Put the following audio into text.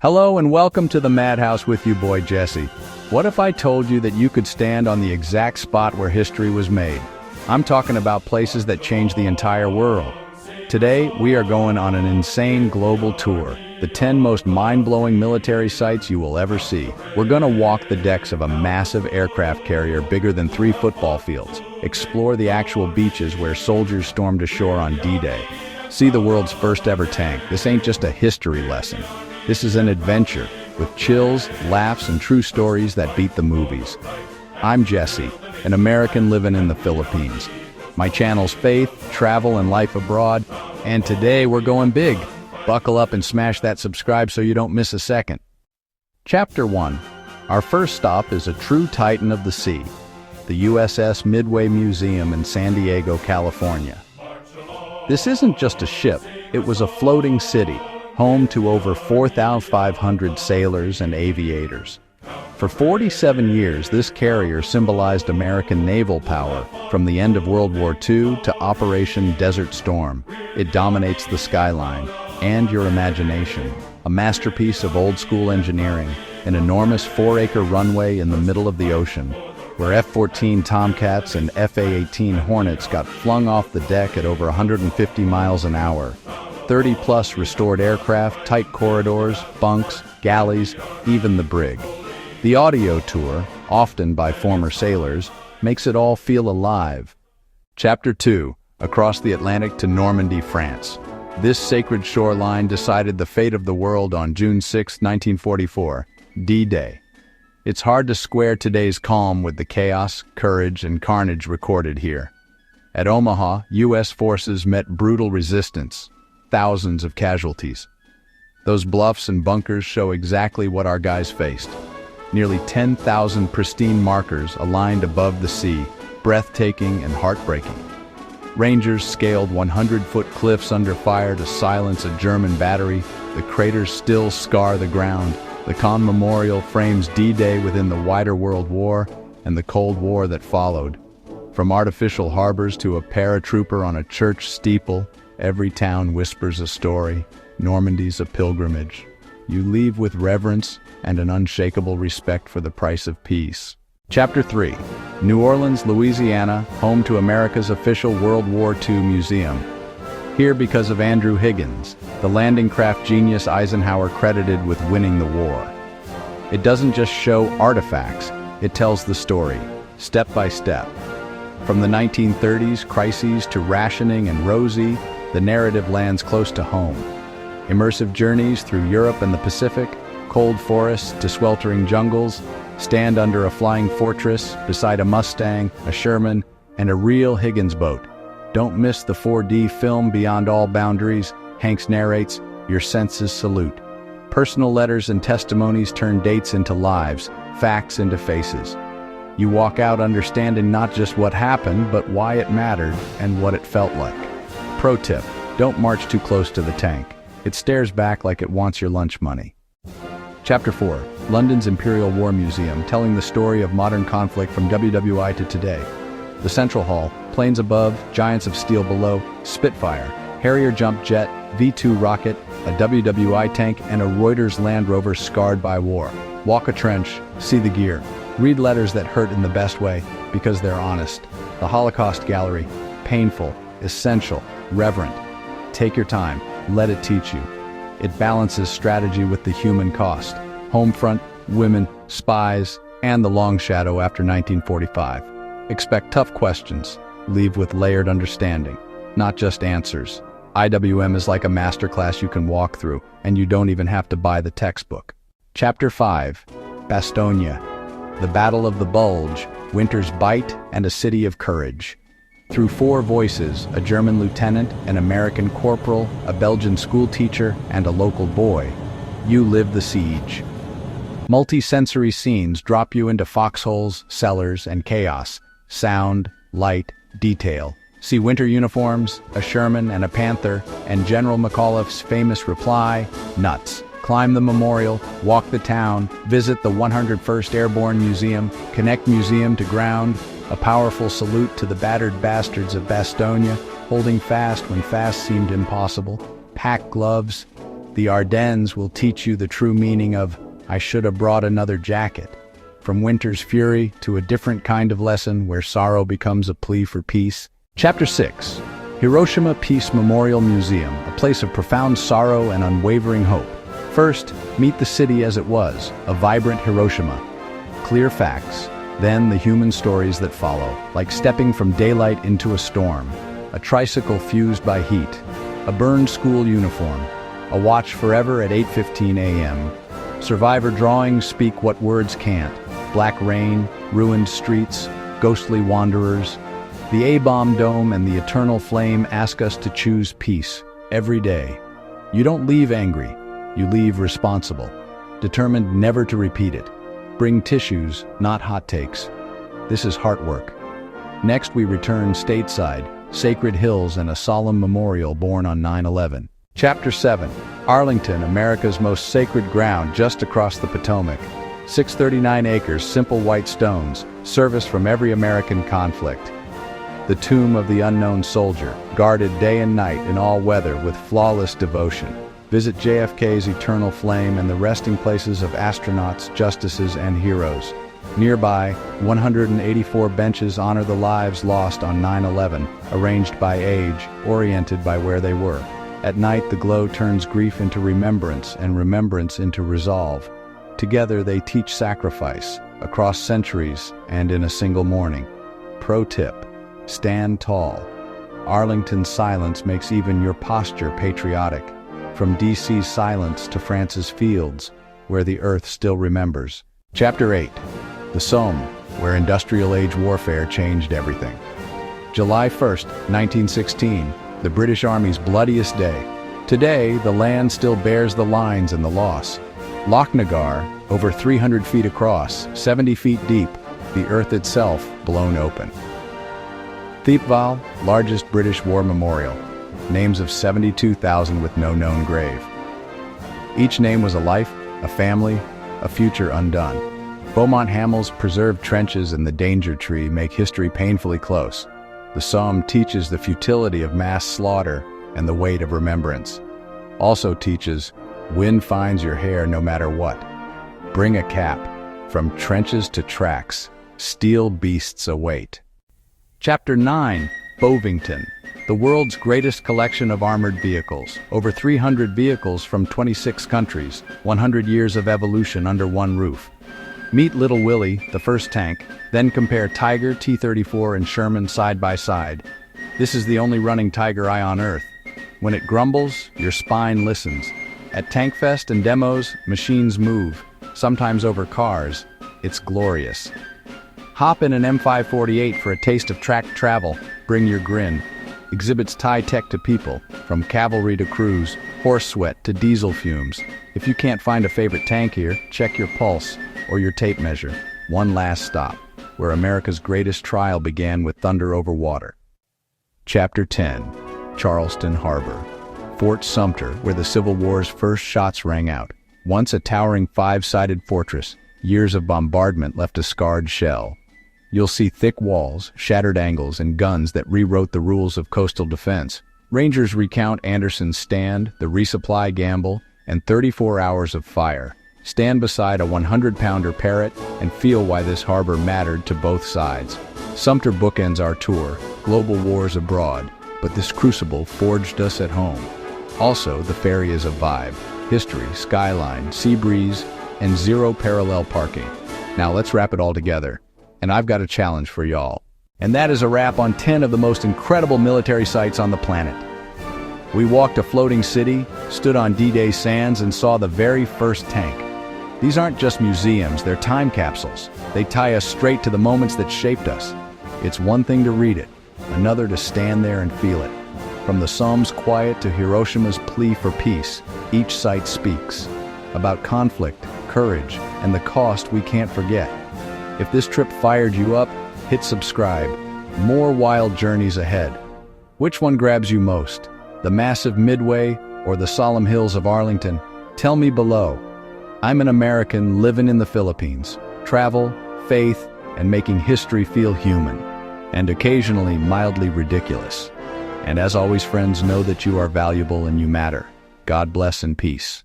Hello and welcome to the Madhouse with you boy Jessie. What if I told you that you could stand on the exact spot where history was made? I'm talking about places that changed the entire world. Today, we are going on an insane global tour, the 10 most mind-blowing military sites you will ever see. We're gonna walk the decks of a massive aircraft carrier bigger than 3 football fields, explore the actual beaches where soldiers stormed ashore on D-Day, see the world's first ever tank. This ain't just a history lesson. This is an adventure, with chills, laughs, and true stories that beat the movies. I'm Jessie, an American living in the Philippines. My channel's Faith, Travel, and Life Abroad, and today we're going big. Buckle up and smash that subscribe so you don't miss a second. Chapter 1. Our first stop is a true titan of the sea, the USS Midway Museum in San Diego, California. This isn't just a ship, it was a floating city, home to over 4,500 sailors and aviators. For 47 years, this carrier symbolized American naval power from the end of World War II to Operation Desert Storm. It dominates the skyline and your imagination, a masterpiece of old-school engineering, an enormous 4-acre runway in the middle of the ocean, where F-14 Tomcats and F-A-18 Hornets got flung off the deck at over 150 miles an hour. 30-plus restored aircraft, tight corridors, bunks, galleys, even the brig. The audio tour, often by former sailors, makes it all feel alive. Chapter 2. Across the Atlantic to Normandy, France. This sacred shoreline decided the fate of the world on June 6, 1944, D-Day. It's hard to square today's calm with the chaos, courage, and carnage recorded here. At Omaha, U.S. forces met brutal resistance, thousands of casualties. Those bluffs and bunkers show exactly what our guys faced. Nearly 10,000 pristine markers aligned above the sea, breathtaking and heartbreaking. Rangers scaled 100-foot cliffs under fire to silence a German battery. The craters still scar the ground. The Con Memorial frames D-Day within the wider World War and the Cold War that followed. From artificial harbors to a paratrooper on a church steeple, every town whispers a story. Normandy's a pilgrimage. You leave with reverence and an unshakable respect for the price of peace. Chapter 3. New Orleans, Louisiana, home to America's official World War II museum. Here because of Andrew Higgins, the landing craft genius Eisenhower credited with winning the war. It doesn't just show artifacts, it tells the story, step by step. From the 1930s crises to rationing and Rosie, the narrative lands close to home. Immersive journeys through Europe and the Pacific, cold forests to sweltering jungles, stand under a flying fortress beside a Mustang, a Sherman, and a real Higgins boat. Don't miss the 4D film Beyond All Boundaries. Hanks narrates, your senses salute. Personal letters and testimonies turn dates into lives, facts into faces. You walk out understanding not just what happened, but why it mattered and what it felt like. Pro tip, don't march too close to the tank. It stares back like it wants your lunch money. Chapter 4. London's Imperial War Museum, telling the story of modern conflict from WWII to today. The Central Hall, planes above, giants of steel below, Spitfire, Harrier jump jet, V-2 rocket, a WWII tank, and a Reuters Land Rover scarred by war. Walk a trench, see the gear. Read letters that hurt in the best way, because they're honest. The Holocaust Gallery, painful, essential, reverent. Take your time, let it teach you. It balances strategy with the human cost. Homefront, women, spies, and the long shadow after 1945. Expect tough questions. Leave with layered understanding, not just answers. IWM is like a masterclass you can walk through, and you don't even have to buy the textbook. Chapter 5. Bastogne. The Battle of the Bulge, Winter's Bite, and a City of Courage. Through 4 voices, a German lieutenant, an American corporal, a Belgian schoolteacher, and a local boy, you live the siege. Multi-sensory scenes drop you into foxholes, cellars, and chaos. Sound, light, detail. See winter uniforms, a Sherman and a Panther, and General McAuliffe's famous reply, nuts. Climb the memorial, walk the town, visit the 101st Airborne Museum, connect museum to ground, a powerful salute to the battered bastards of Bastogne, holding fast when fast seemed impossible, pack gloves, The Ardennes will teach you the true meaning of, "I should have brought another jacket." From winter's fury to a different kind of lesson where sorrow becomes a plea for peace. Chapter 6. Hiroshima Peace Memorial Museum, a place of profound sorrow and unwavering hope. First, meet the city as it was, a vibrant Hiroshima. Clear facts, then the human stories that follow, like stepping from daylight into a storm, a tricycle fused by heat, a burned school uniform, a watch forever at 8:15 a.m. Survivor drawings speak what words can't. Black rain, ruined streets, ghostly wanderers. The A-bomb dome and the eternal flame ask us to choose peace every day. You don't leave angry, you leave responsible, determined never to repeat it. Bring tissues, not hot takes. This is heart work. Next we return stateside, sacred hills and a solemn memorial born on 9/11. Chapter 7. Arlington, America's most sacred ground just across the Potomac. 639 acres, simple white stones, service from every American conflict. The tomb of the unknown soldier, guarded day and night in all weather with flawless devotion. Visit JFK's eternal flame and the resting places of astronauts, justices, and heroes. Nearby, 184 benches honor the lives lost on 9/11, arranged by age, oriented by where they were. At night, the glow turns grief into remembrance and remembrance into resolve. Together, they teach sacrifice, across centuries and in a single morning. Pro tip: stand tall. Arlington's silence makes even your posture patriotic. From DC's silence to France's fields, where the earth still remembers. Chapter 8. The Somme, where industrial-age warfare changed everything. July 1st, 1916, the British Army's bloodiest day. Today, the land still bears the lines and the loss. Lochnagar, over 300 feet across, 70 feet deep, the earth itself blown open. Thiepval, largest British war memorial. Names of 72,000 with no known grave. Each name was a life, a family, a future undone. Beaumont Hamel's preserved trenches and the danger tree make history painfully close. The Somme teaches the futility of mass slaughter and the weight of remembrance. Also teaches, wind finds your hair no matter what. Bring a cap. From trenches to tracks, steel beasts await. Chapter 9. Bovington, the world's greatest collection of armored vehicles. Over 300 vehicles from 26 countries, 100 years of evolution under one roof. Meet Little Willie, the first tank, then compare Tiger, T-34, and Sherman side by side. This is the only running Tiger eye on Earth. When it grumbles, your spine listens. At Tankfest and demos, machines move, sometimes over cars. It's glorious. Hop in an M548 for a taste of tracked travel. Bring your grin. Exhibits tie tech to people, from cavalry to crews, horse sweat to diesel fumes. If you can't find a favorite tank here, check your pulse or your tape measure. One last stop, where America's greatest trial began with thunder over water. Chapter 10. Charleston Harbor. Fort Sumter, where the Civil War's first shots rang out. Once a towering 5-sided fortress, years of bombardment left a scarred shell. You'll see thick walls, shattered angles, and guns that rewrote the rules of coastal defense. Rangers recount Anderson's stand, the resupply gamble, and 34 hours of fire. Stand beside a 100-pounder Parrott and feel why this harbor mattered to both sides. Sumter bookends our tour, global wars abroad, but this crucible forged us at home. Also, the ferry is a vibe. History, skyline, sea breeze, and zero parallel parking. Now let's wrap it all together. And I've got a challenge for y'all. And that is a wrap on 10 of the most incredible military sites on the planet. We walked a floating city, stood on D-Day sands, and saw the very first tank. These aren't just museums, they're time capsules. They tie us straight to the moments that shaped us. It's one thing to read it, another to stand there and feel it. From the Somme's quiet to Hiroshima's plea for peace, each site speaks about conflict, courage, and the cost we can't forget. If this trip fired you up, hit subscribe. More wild journeys ahead. Which one grabs you most? The massive Midway or the solemn hills of Arlington? Tell me below. I'm an American living in the Philippines. Travel, faith, and making history feel human. And occasionally mildly ridiculous. And as always, friends, know that you are valuable and you matter. God bless and peace.